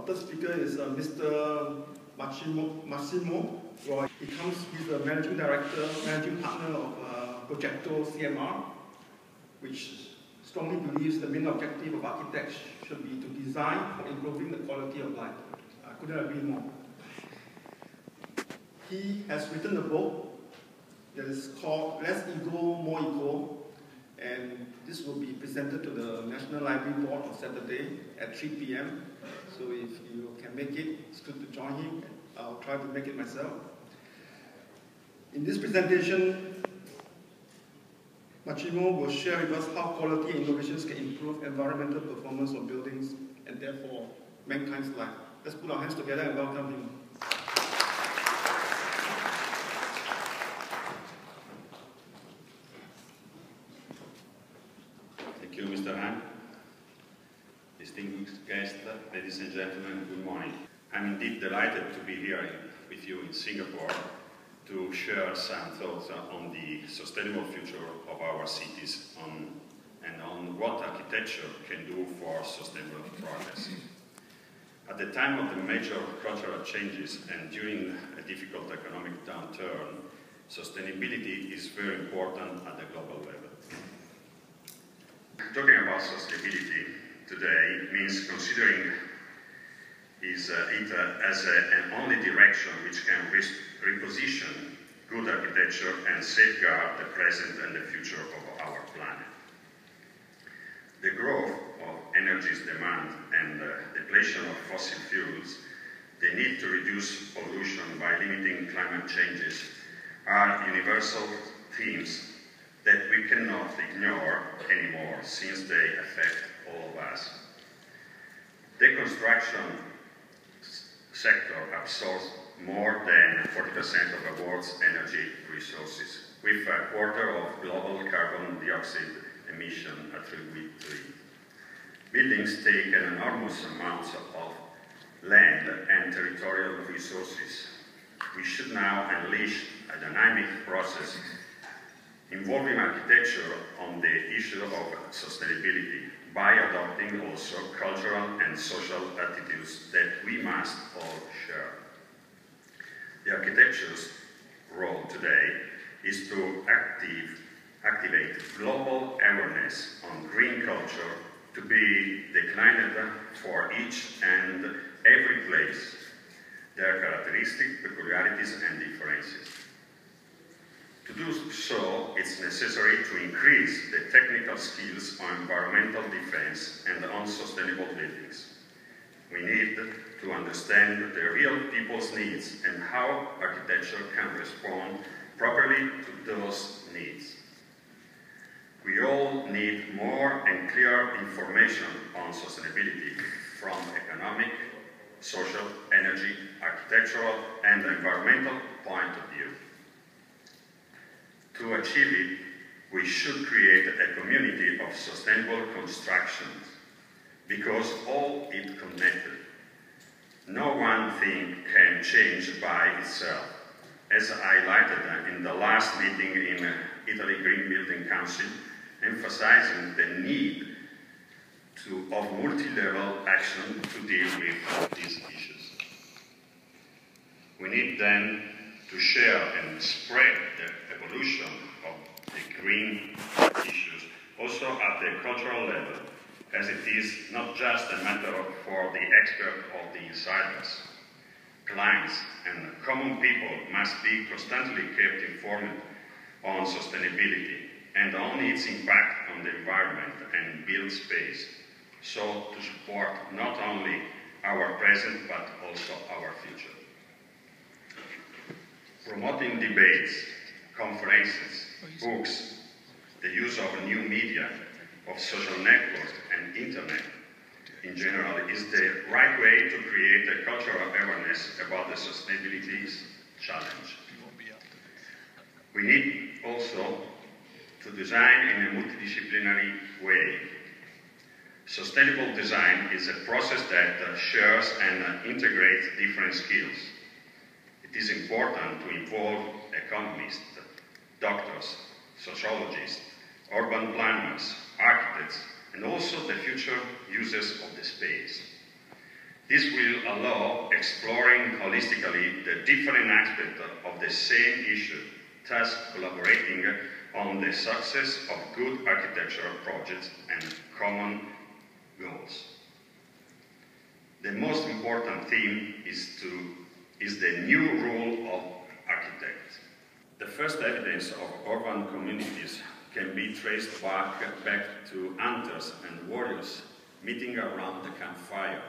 Our third speaker is Mr. Massimo Roj. He's the managing director, managing partner of Progetto CMR, which strongly believes the main objective of architects should be to design for improving the quality of life. I couldn't agree more. He has written a book that is called Less Ego, More Eco, and this will be presented to the National Library Board on Saturday at 3 p.m. So if you can make it, it's good to join him. I'll try to make it myself. In this presentation, Massimo will share with us how quality and innovations can improve environmental performance of buildings and therefore mankind's life. Let's put our hands together and welcome him. Thank you, Mr. Han. Distinguished guests, ladies and gentlemen, good morning. I'm indeed delighted to be here with you in Singapore to share some thoughts on the sustainable future of our cities and on what architecture can do for sustainable progress. At the time of the major cultural changes and during a difficult economic downturn, sustainability is very important at the global level. Talking about sustainability today means considering it as an only direction which can reposition good architecture and safeguard the present and the future of our planet. The growth of energy demand and depletion of fossil fuels, the need to reduce pollution by limiting climate changes are universal themes that we cannot ignore anymore since they affect all of us. The construction sector absorbs more than 40% of the world's energy resources, with a quarter of global carbon dioxide emission attributed. Buildings take an enormous amount of land and territorial resources. We should now unleash a dynamic process involving architecture on the issue of sustainability by adopting also cultural and social attitudes that we must all share. The architecture's role today is to activate global awareness on green culture to be declined for each and every place, their characteristics, peculiarities and differences. To do so, it's necessary to increase the technical skills on environmental defense and on sustainable buildings. We need to understand the real people's needs and how architecture can respond properly to those needs. We all need more and clear information on sustainability from economic, social, energy, architectural, and environmental point of view. To achieve it, we should create a community of sustainable constructions because all is connected. No one thing can change by itself. As highlighted in the last meeting in Italy Green Building Council, emphasizing the need of multi-level action to deal with these issues. We need then to share and spread the evolution of the green issues also at the cultural level, as it is not just a matter for the expert or the insiders. Clients and common people must be constantly kept informed on sustainability and on its impact on the environment and built space, so to support not only our present but also our future. Promoting debates, conferences, books, the use of new media, of social networks and internet in general is the right way to create a cultural awareness about the sustainability challenge. We need also to design in a multidisciplinary way. Sustainable design is a process that shares and integrates different skills. It is important to involve economists, doctors, sociologists, urban planners, architects, and also the future users of the space. This will allow exploring holistically the different aspects of the same issue, thus collaborating on the success of good architectural projects and common goals. The most important theme is the new role of architects. The first evidence of urban communities can be traced back to hunters and warriors meeting around the campfire.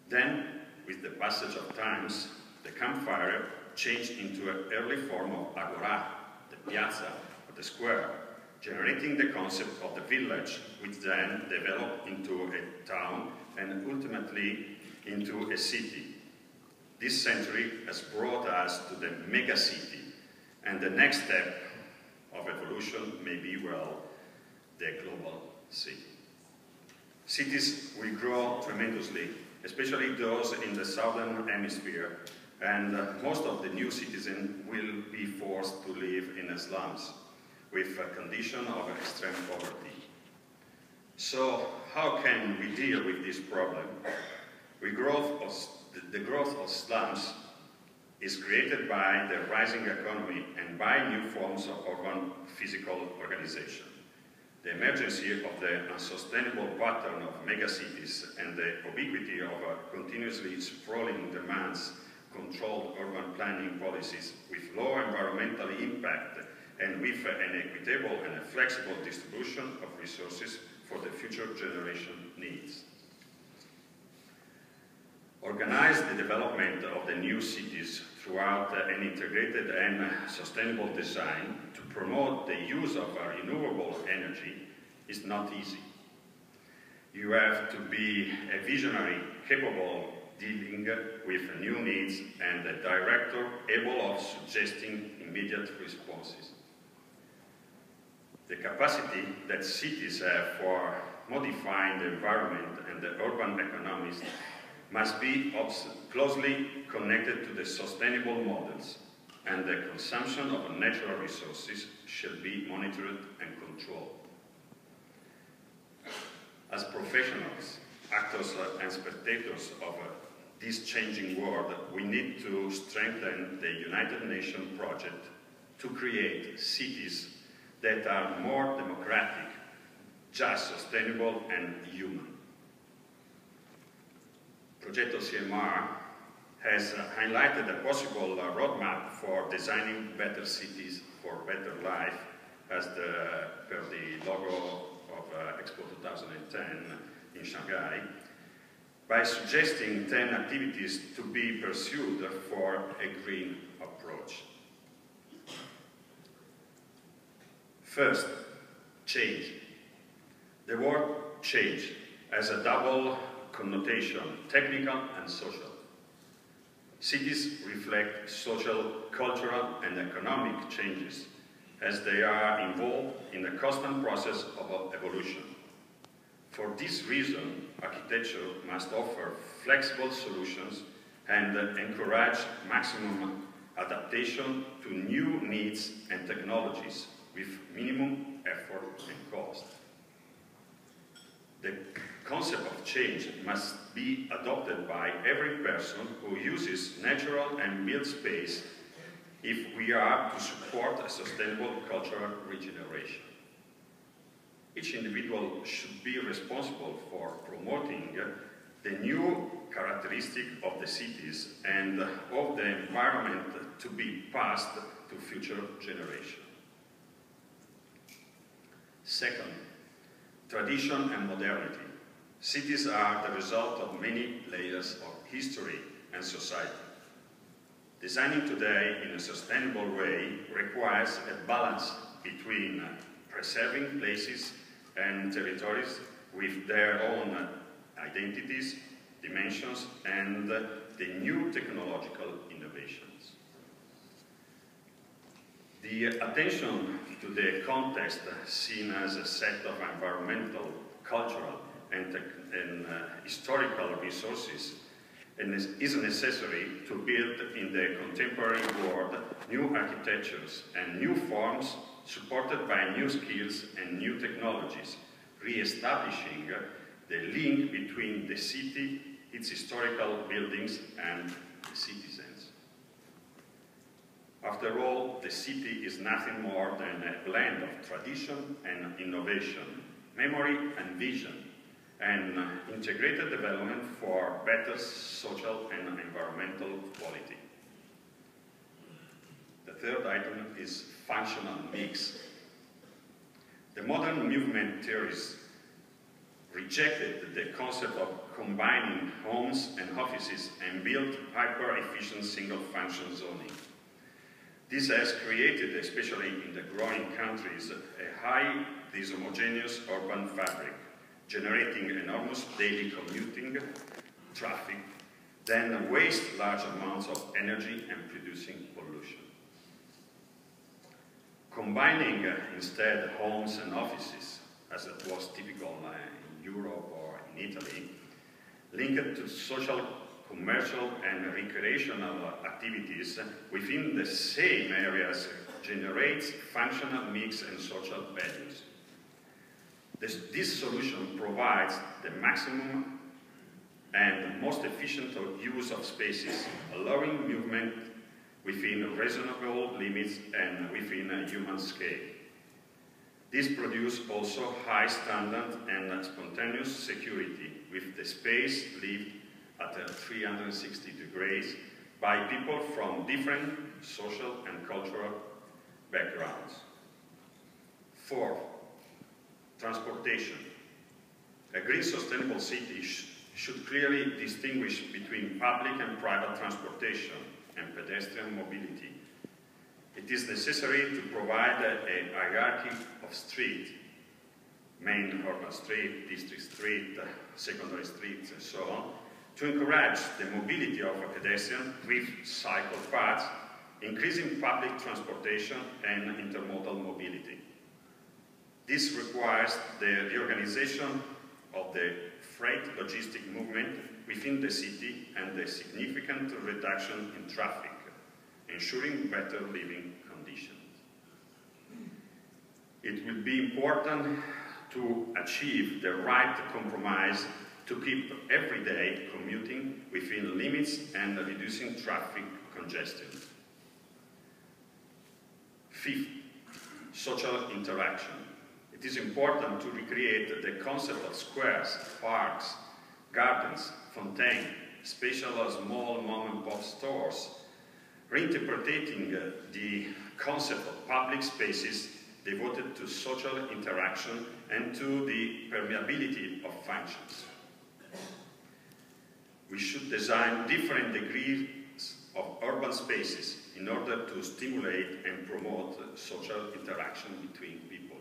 Then, with the passage of times, the campfire changed into an early form of agora, the piazza, or the square, generating the concept of the village, which then developed into a town and ultimately into a city. This century has brought us to the megacity, and the next step of evolution may be, well, the global city. Cities will grow tremendously, especially those in the southern hemisphere, and most of the new citizens will be forced to live in slums with a condition of extreme poverty. So how can we deal with this problem? The growth of slums is created by the rising economy and by new forms of urban physical organization. The emergence of the unsustainable pattern of megacities and the ubiquity of continuously sprawling demands, controlled urban planning policies with low environmental impact and with an equitable and a flexible distribution of resources for the future generation needs. Organize the development of the new cities throughout an integrated and sustainable design to promote the use of renewable energy is not easy. You have to be a visionary capable dealing with new needs and a director able of suggesting immediate responses. The capacity that cities have for modifying the environment and the urban economies must be closely connected to the sustainable models, and the consumption of natural resources should be monitored and controlled. As professionals, actors and spectators of this changing world, we need to strengthen the United Nations project to create cities that are more democratic, just, sustainable, and human. Progetto CMR has highlighted a possible roadmap for designing better cities for better life as per the logo of Expo 2010 in Shanghai, by suggesting 10 activities to be pursued for a green approach. First, change. The word change has a double connotation, technical and social. Cities reflect social, cultural, and economic changes as they are involved in the constant process of evolution. For this reason, architecture must offer flexible solutions and encourage maximum adaptation to new needs and technologies with minimum effort and cost. The concept of change must be adopted by every person who uses natural and built space if we are to support a sustainable cultural regeneration. Each individual should be responsible for promoting the new characteristic of the cities and of the environment to be passed to future generations. Second, tradition and modernity. Cities are the result of many layers of history and society. Designing today in a sustainable way requires a balance between preserving places and territories with their own identities, dimensions, and the new technological innovations. The attention to the context seen as a set of environmental, cultural, and historical resources is necessary to build in the contemporary world new architectures and new forms supported by new skills and new technologies, re-establishing the link between the city its historical buildings and the citizens. After all, the city is nothing more than a blend of tradition and innovation, memory and vision, and integrated development for better social and environmental quality. The third item is functional mix. The modern movement theorists rejected the concept of combining homes and offices and built hyper-efficient single-function zoning. This has created, especially in the growing countries, a high dishomogeneous urban fabric, generating enormous daily commuting traffic, then waste large amounts of energy and producing pollution. Combining instead homes and offices, as it was typical in Europe or in Italy, linked to social, commercial and recreational activities within the same areas generates functional mix and social values. This solution provides the maximum and most efficient use of spaces, allowing movement within reasonable limits and within a human scale. This produces also high standard and spontaneous security, with the space lived at 360 degrees by people from different social and cultural backgrounds. Fourth, transportation. A green sustainable city should clearly distinguish between public and private transportation and pedestrian mobility. It is necessary to provide a hierarchy of streets, main urban street, district street, secondary streets, and so on, to encourage the mobility of a pedestrian with cycle paths, increasing public transportation and intermodal mobility. This requires the reorganization of the freight logistic movement within the city and a significant reduction in traffic, ensuring better living conditions. It will be important to achieve the right compromise to keep everyday commuting within limits and reducing traffic congestion. Fifth, social interaction. It is important to recreate the concept of squares, parks, gardens, fontaines, special small mom-and-pop stores, reinterpreting the concept of public spaces devoted to social interaction and to the permeability of functions. We should design different degrees of urban spaces in order to stimulate and promote social interaction between people.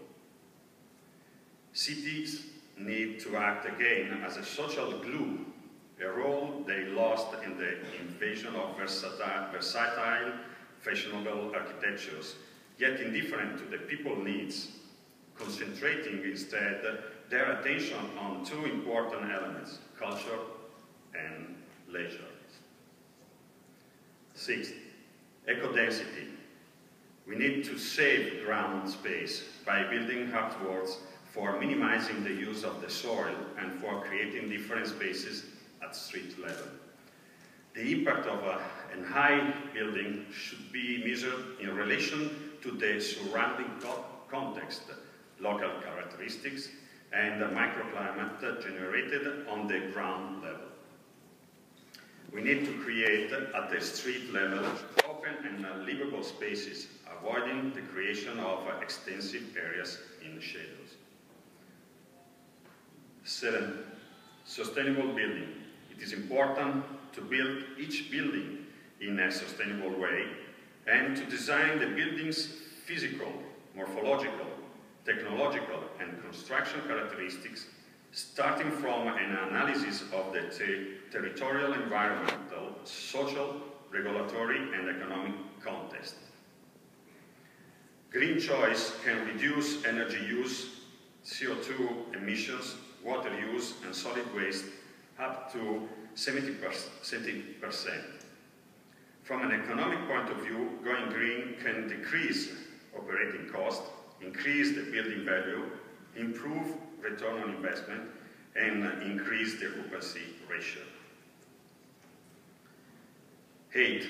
Cities need to act again as a social glue, a role they lost in the invasion of versatile, fashionable architectures, yet indifferent to the people's needs, concentrating instead their attention on two important elements, culture and leisure. Sixth, eco-density. We need to save ground space by building upwards for minimizing the use of the soil and for creating different spaces at street level. The impact of a high building should be measured in relation to the surrounding context, local characteristics, and the microclimate generated on the ground level. We need to create at the street level open and livable spaces, avoiding the creation of extensive areas in shadows. 7. Sustainable building. It is important to build each building in a sustainable way and to design the building's physical, morphological, technological, and construction characteristics, starting from an analysis of the territorial, environmental, social, regulatory, and economic context. Green choice can reduce energy use, CO2 emissions, water use, and solid waste up to 70%. From an economic point of view, going green can decrease operating costs, increase the building value, improve return on investment, and increase the occupancy ratio. 8.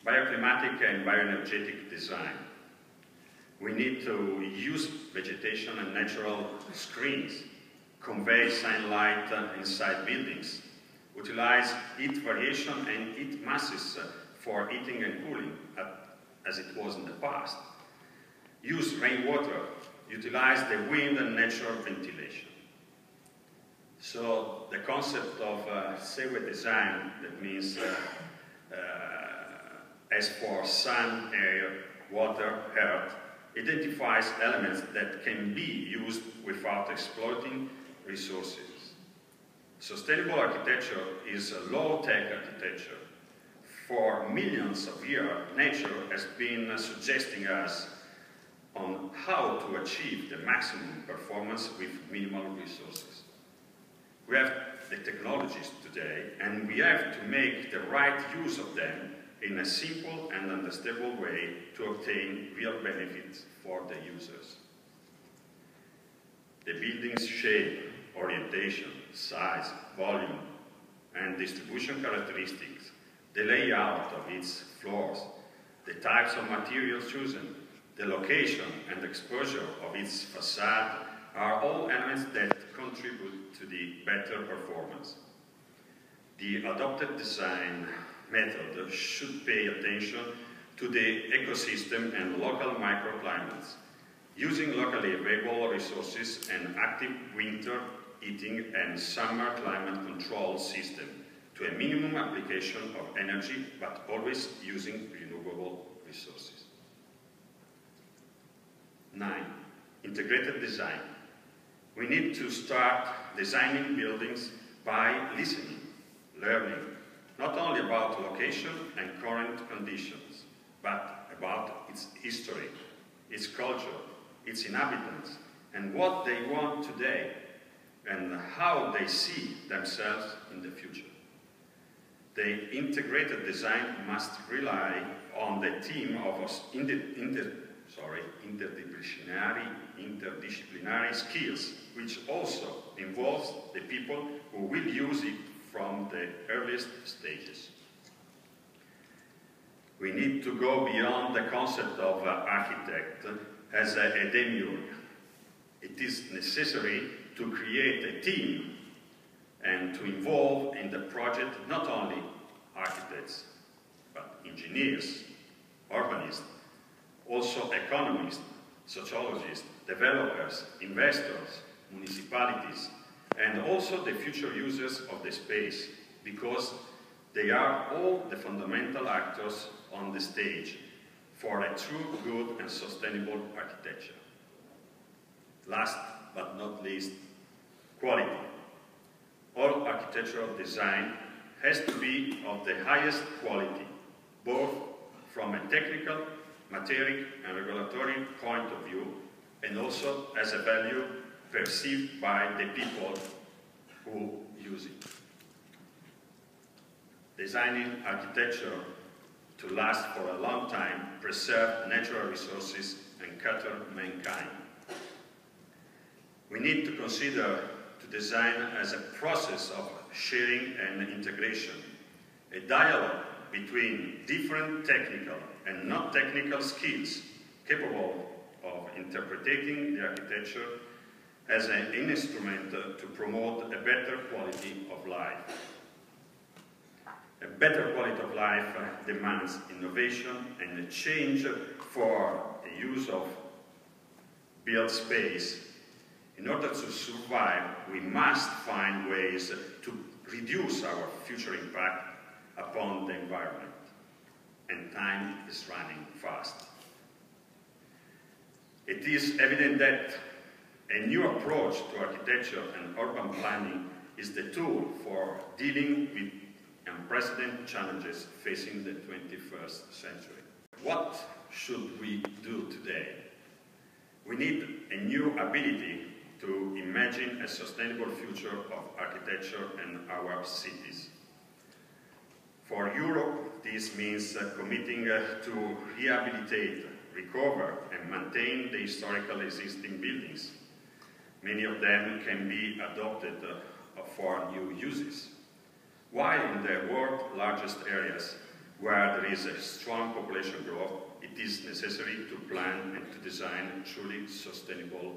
Bioclimatic and bioenergetic design. We need to use vegetation and natural screens, convey sunlight inside buildings, utilize heat variation and heat masses for heating and cooling, as it was in the past. Use rainwater, utilize the wind and natural ventilation. So the concept of seaway design, that means as for sun, air, water, earth, identifies elements that can be used without exploiting resources. Sustainable architecture is a low-tech architecture. For millions of years, nature has been suggesting us on how to achieve the maximum performance with minimal resources. We have the technologies today, and we have to make the right use of them in a simple and understandable way to obtain real benefits for the users. The building's shape, orientation, size, volume, and distribution characteristics, the layout of its floors, the types of materials chosen, the location and exposure of its facade are all elements that contribute to the better performance. The adopted design method should pay attention to the ecosystem and local microclimates, using locally available resources and active winter heating and summer climate control system to a minimum application of energy, but always using renewable resources. 9. Integrated design. We need to start designing buildings by listening, learning, not only about location and current conditions, but about its history, its culture, its inhabitants, and what they want today, and how they see themselves in the future. The integrated design must rely on the theme of interdisciplinary skills, which also involves the people who will use it from the earliest stages. We need to go beyond the concept of architect as a demiurge. It is necessary to create a team and to involve in the project not only architects, but engineers, urbanists, also economists, sociologists, developers, investors, municipalities, and also the future users of the space, because they are all the fundamental actors on the stage for a true, good and sustainable architecture. Last but not least, quality. All architectural design has to be of the highest quality, both from a technical, material and regulatory point of view, and also as a value perceived by the people who use it. Designing architecture to last for a long time, preserve natural resources, and cater mankind. We need to consider to design as a process of sharing and integration, a dialogue between different technical and not technical skills capable of interpreting the architecture as an instrument to promote a better quality of life. A better quality of life demands innovation and a change for the use of built space. In order to survive, we must find ways to reduce our future impact upon the environment. And time is running fast. It is evident that a new approach to architecture and urban planning is the tool for dealing with unprecedented challenges facing the 21st century. What should we do today? We need a new ability to imagine a sustainable future of architecture in our cities. For Europe, this means committing to rehabilitate, recover, and maintain the historical existing buildings. Many of them can be adopted for new uses. While in the world's largest areas, where there is a strong population growth, it is necessary to plan and to design truly sustainable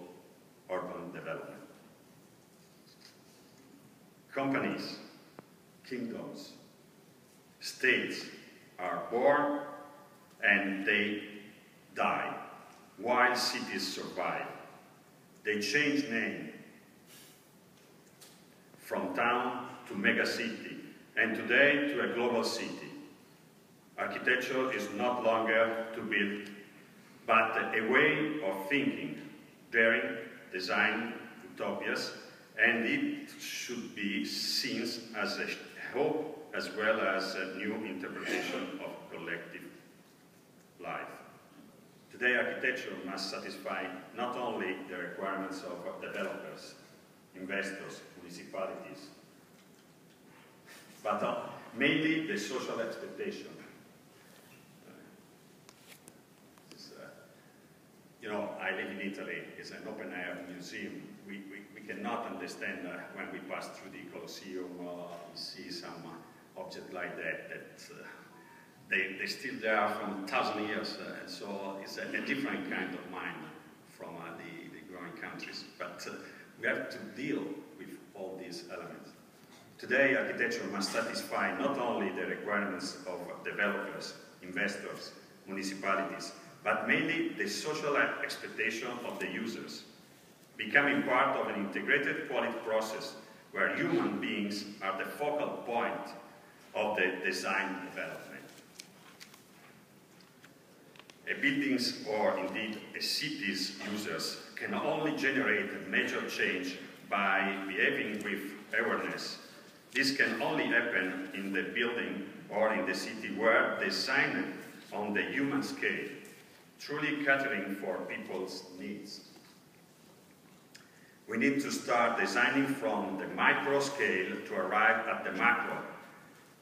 urban development. Companies, kingdoms, states are born and they die, while cities survive. They change name from town to megacity, and today to a global city. Architecture is not longer to build, but a way of thinking, daring, design utopias, and it should be seen as a hope as well as a new interpretation of collective life. Today, architecture must satisfy not only the requirements of developers, investors, municipalities, but mainly the social expectation. You know, I live in Italy. It's an open-air museum. We cannot understand when we pass through the Colosseum, we see some object like that they're still there from 1,000 years, and so it's a different kind of mind from the growing countries. But we have to deal with all these elements. Today, architecture must satisfy not only the requirements of developers, investors, municipalities, but mainly the social expectation of the users, becoming part of an integrated quality process where human beings are the focal point of the design development. A building's or indeed a city's users can only generate a major change by behaving with awareness. This can only happen in the building or in the city where design on the human scale, truly catering for people's needs. We need to start designing from the micro scale to arrive at the macro,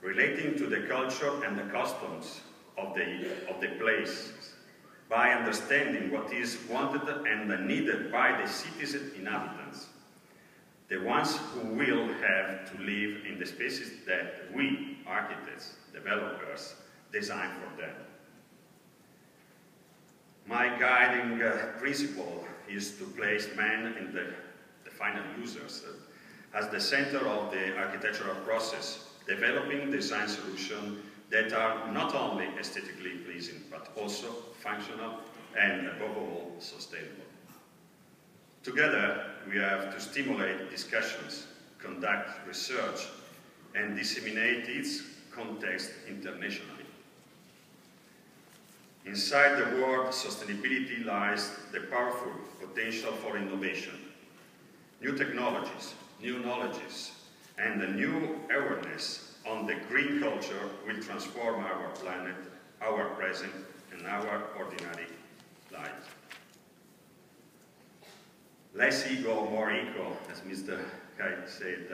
relating to the culture and the customs of the place, by understanding what is wanted and needed by the city's inhabitants, the ones who will have to live in the spaces that we, architects, developers, design for them. My guiding principle is to place man and the final users as the center of the architectural process, developing design solutions that are not only aesthetically pleasing, but also functional and, above all, sustainable. Together, we have to stimulate discussions, conduct research, and disseminate its context internationally. Inside the word sustainability lies the powerful potential for innovation. New technologies, new knowledges, and a new awareness on the green culture will transform our planet, our present, and our ordinary life. Less ego, more eco, as Mr. Kite said,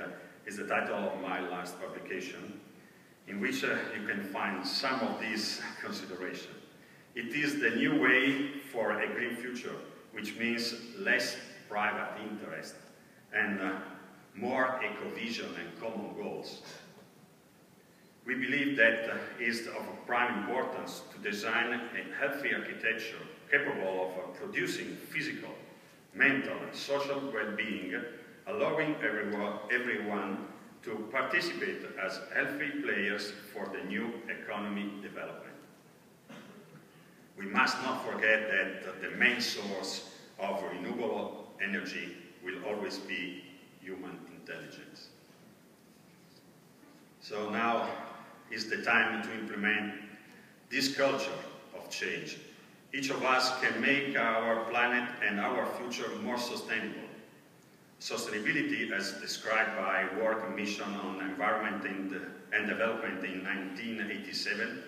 is the title of my last publication, in which you can find some of these considerations. It is the new way for a green future, which means less private interest and more eco-vision and common goals. We believe that it is of prime importance to design a healthy architecture capable of producing physical, mental, and social well-being, allowing everyone to participate as healthy players for the new economy development. We must not forget that the main source of renewable energy will always be human intelligence. So now is the time to implement this culture of change. Each of us can make our planet and our future more sustainable. Sustainability, as described by World Mission on Environment and Development in 1987,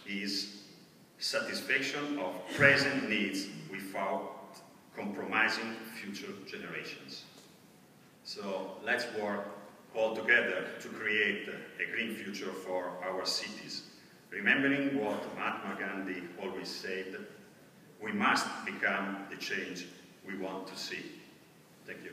is satisfaction of present needs without compromising future generations. So let's work all together to create a green future for our cities, remembering what Mahatma Gandhi always said: we must become the change we want to see. Thank you.